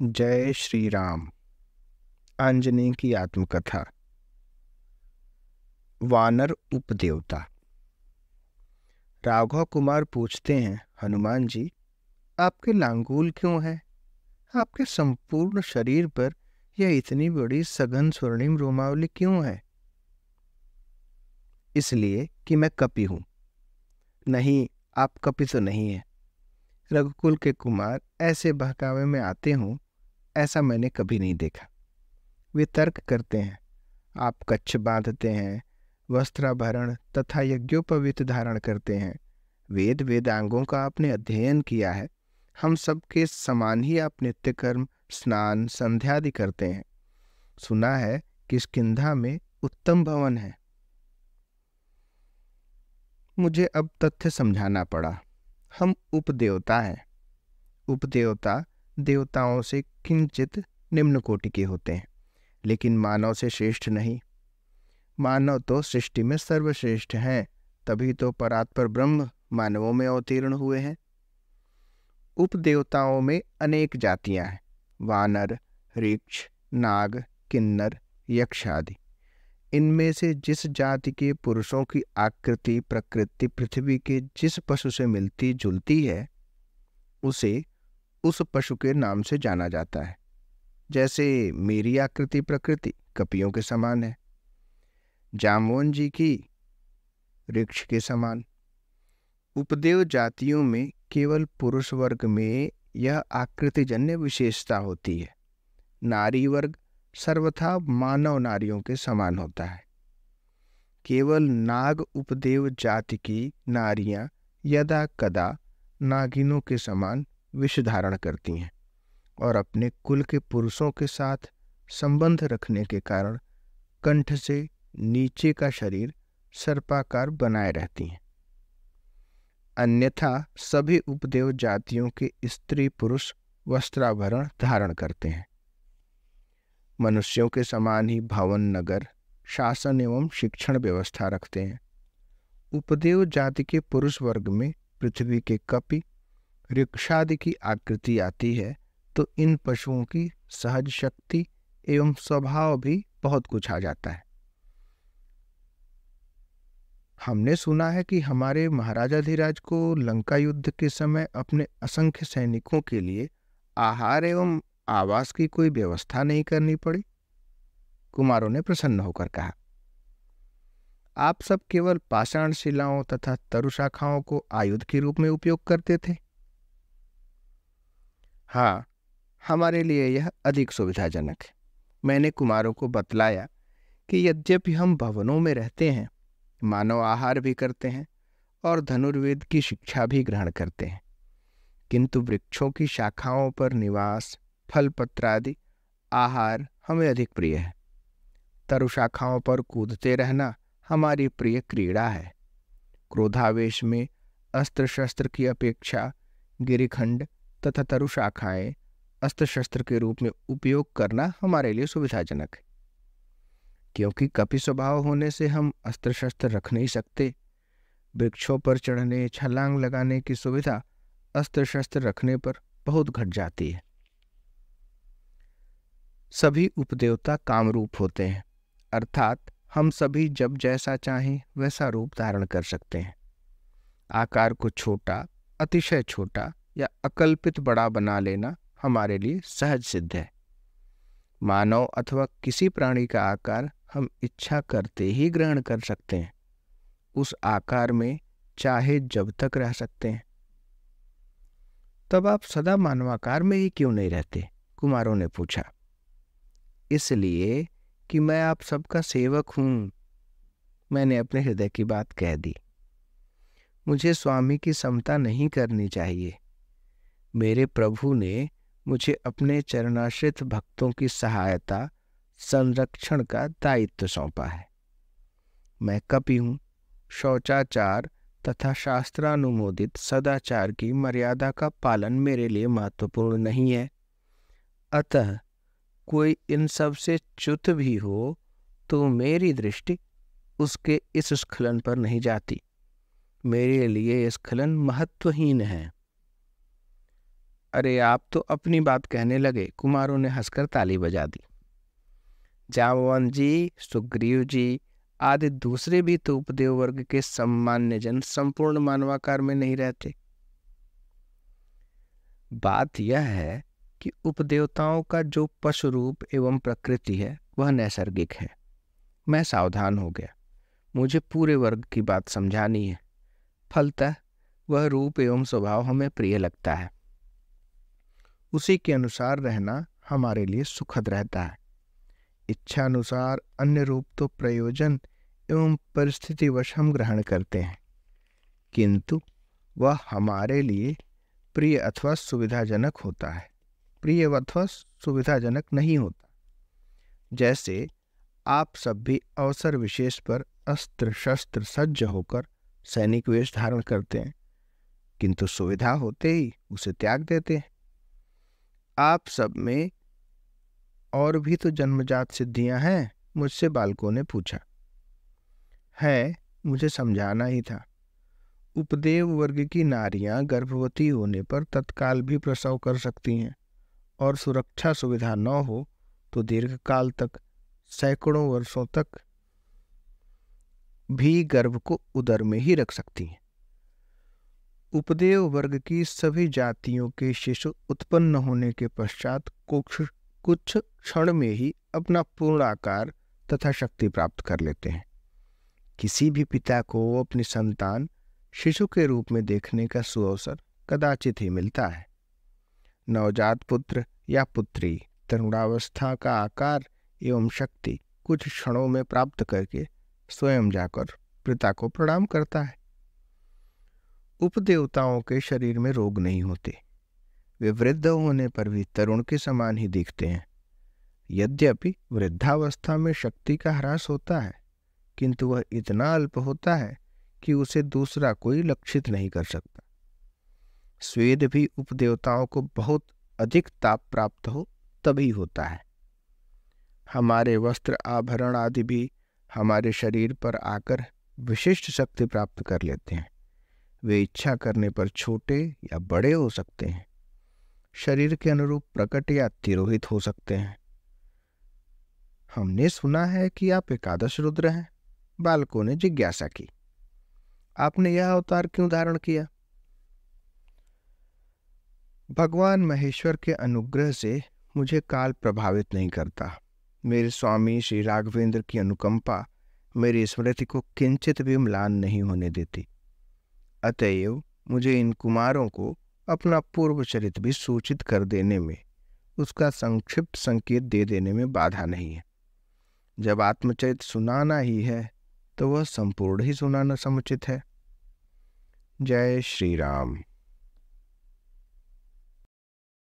जय श्री राम। आंजनेय की आत्मकथा। वानर उपदेवता। राघव कुमार पूछते हैं, हनुमान जी, आपके लांगूल क्यों है? आपके संपूर्ण शरीर पर यह इतनी बड़ी सघन स्वर्णिम रोमावली क्यों है? इसलिए कि मैं कपि हूं। नहीं, आप कपि तो नहीं है। रघुकुल के कुमार ऐसे बहकावे में आते हों, ऐसा मैंने कभी नहीं देखा। वे तर्क करते हैं, आप कच्छ बांधते हैं, वस्त्राभरण तथा यज्ञोपवीत धारण करते हैं, वेद वेदांगों का आपने अध्ययन किया है, हम सबके समान ही आप नित्य कर्म स्नान संध्यादि करते हैं। सुना है किष्किंधा में उत्तम भवन है। मुझे अब तथ्य समझाना पड़ा। हम उपदेवता हैं। उपदेवता देवताओं से किंचित निम्न कोटि के होते हैं, लेकिन मानव से श्रेष्ठ नहीं। मानव तो सृष्टि में सर्वश्रेष्ठ हैं, तभी तो परात्पर ब्रह्म मानवों में अवतीर्ण हुए हैं। उपदेवताओं में अनेक जातियां हैं, वानर, ऋक्ष, नाग, किन्नर, यक्ष आदि। इनमें से जिस जाति के पुरुषों की आकृति प्रकृति पृथ्वी के जिस पशु से मिलती जुलती है, उसे उस पशु के नाम से जाना जाता है। जैसे मेरी आकृति प्रकृति कपियों के समान है, जामवन जी की वृक्ष के समान। उपदेव जातियों में केवल पुरुष वर्ग में यह आकृतिजन्य विशेषता होती है। नारी वर्ग सर्वथा मानव नारियों के समान होता है। केवल नाग उपदेव जाति की नारियां यदा कदा नागिनों के समान विष धारण करती हैं और अपने कुल के पुरुषों के साथ संबंध रखने के कारण कंठ से नीचे का शरीर सर्पाकार बनाए रहती हैं। अन्यथा सभी उपदेव जातियों के स्त्री पुरुष वस्त्राभरण धारण करते हैं। मनुष्यों के समान ही भवन नगर शासन एवं शिक्षण व्यवस्था रखते हैं। उपदेव जाति के पुरुष वर्ग में पृथ्वी के कपि ऋक्षादि की आकृति आती है, तो इन पशुओं की सहज शक्ति एवं स्वभाव भी बहुत कुछ आ जाता है। हमने सुना है कि हमारे महाराजाधिराज को लंका युद्ध के समय अपने असंख्य सैनिकों के लिए आहार एवं आवास की कोई व्यवस्था नहीं करनी पड़ी। कुमारों ने प्रसन्न होकर कहा, आप सब केवल पाषाण शिलाओं तथा तरुशाखाओं को आयुध के रूप में उपयोग करते थे। हाँ, हमारे लिए यह अधिक सुविधाजनक है। मैंने कुमारों को बतलाया कि यद्यपि हम भवनों में रहते हैं, मानव आहार भी करते हैं और धनुर्वेद की शिक्षा भी ग्रहण करते हैं, किंतु वृक्षों की शाखाओं पर निवास फल पत्रादि आहार हमें अधिक प्रिय है। तरुशाखाओं पर कूदते रहना हमारी प्रिय क्रीड़ा है। क्रोधावेश में अस्त्र शस्त्र की अपेक्षा गिरिखंड तथा तरुशाखाएं अस्त्र शस्त्र के रूप में उपयोग करना हमारे लिए सुविधाजनक है। क्योंकि कपि स्वभाव होने से हम अस्त्र शस्त्र रख नहीं सकते, वृक्षों पर चढ़ने छलांग लगाने की सुविधा अस्त्र शस्त्र रखने पर बहुत घट जाती है। सभी उपदेवता कामरूप होते हैं, अर्थात हम सभी जब जैसा चाहें वैसा रूप धारण कर सकते हैं। आकार को छोटा, अतिशय छोटा या अकल्पित बड़ा बना लेना हमारे लिए सहज सिद्ध है। मानव अथवा किसी प्राणी का आकार हम इच्छा करते ही ग्रहण कर सकते हैं। उस आकार में चाहे जब तक रह सकते हैं। तब आप सदा मानवाकार में ही क्यों नहीं रहते? कुमारों ने पूछा। इसलिए कि मैं आप सबका सेवक हूं। मैंने अपने हृदय की बात कह दी। मुझे स्वामी की समता नहीं करनी चाहिए। मेरे प्रभु ने मुझे अपने चरणाश्रित भक्तों की सहायता संरक्षण का दायित्व सौंपा है। मैं कपि हूं। शौचाचार तथा शास्त्रानुमोदित सदाचार की मर्यादा का पालन मेरे लिए महत्वपूर्ण नहीं है। अतः कोई इन सब से च्युत भी हो तो मेरी दृष्टि उसके इस स्खलन पर नहीं जाती। मेरे लिए स्खलन महत्वहीन है। अरे आप तो अपनी बात कहने लगे, कुमारों ने हंसकर ताली बजा दी। जामवंत जी, सुग्रीव जी आदि दूसरे भी तो उपदेव वर्ग के सम्मान्य जन संपूर्ण मानवाकार में नहीं रहते। बात यह है कि उपदेवताओं का जो पशु रूप एवं प्रकृति है वह नैसर्गिक है। मैं सावधान हो गया, मुझे पूरे वर्ग की बात समझानी है। फलतः वह रूप एवं स्वभाव हमें प्रिय लगता है, उसी के अनुसार रहना हमारे लिए सुखद रहता है। इच्छा अनुसार अन्य रूप तो प्रयोजन एवं परिस्थितिवश हम ग्रहण करते हैं, किंतु वह हमारे लिए प्रिय अथवा सुविधाजनक होता है, प्रिय अथवा सुविधाजनक नहीं होता। जैसे आप सब भी अवसर विशेष पर अस्त्र शस्त्र सज्ज होकर सैनिक वेश धारण करते हैं, किंतु सुविधा होते ही उसे त्याग देते हैं। आप सब में और भी तो जन्मजात सिद्धियां हैं, मुझसे बालकों ने पूछा। है, मुझे समझाना ही था। उपदेव वर्ग की नारियां गर्भवती होने पर तत्काल भी प्रसव कर सकती हैं और सुरक्षा सुविधा न हो तो दीर्घकाल तक, सैकड़ों वर्षों तक भी गर्भ को उदर में ही रख सकती हैं। उपदेव वर्ग की सभी जातियों के शिशु उत्पन्न होने के पश्चात कुछ क्षण में ही अपना पूर्ण आकार तथा शक्ति प्राप्त कर लेते हैं। किसी भी पिता को अपनी संतान शिशु के रूप में देखने का सुअवसर कदाचित ही मिलता है। नवजात पुत्र या पुत्री तरुणावस्था का आकार एवं शक्ति कुछ क्षणों में प्राप्त करके स्वयं जाकर पिता को प्रणाम करता है। उपदेवताओं के शरीर में रोग नहीं होते, वे वृद्ध होने पर भी तरुण के समान ही दिखते हैं। यद्यपि वृद्धावस्था में शक्ति का ह्रास होता है, किंतु वह इतना अल्प होता है कि उसे दूसरा कोई लक्षित नहीं कर सकता। स्वेद भी उपदेवताओं को बहुत अधिक ताप प्राप्त हो तभी होता है। हमारे वस्त्र आभरण आदि भी हमारे शरीर पर आकर विशिष्ट शक्ति प्राप्त कर लेते हैं। वे इच्छा करने पर छोटे या बड़े हो सकते हैं, शरीर के अनुरूप प्रकट या तिरोहित हो सकते हैं। हमने सुना है कि आप एकादश रुद्र हैं, बालकों ने जिज्ञासा की। आपने यह अवतार क्यों धारण किया? भगवान महेश्वर के अनुग्रह से मुझे काल प्रभावित नहीं करता। मेरे स्वामी श्री राघवेंद्र की अनुकंपा मेरी स्मृति को किंचित भी म्लान नहीं होने देती। अतएव मुझे इन कुमारों को अपना पूर्व चरित्र भी सूचित कर देने में, उसका संक्षिप्त संकेत दे देने में बाधा नहीं है। जब आत्मचरित सुनाना ही है तो वह संपूर्ण ही सुनाना समुचित है। जय श्री राम।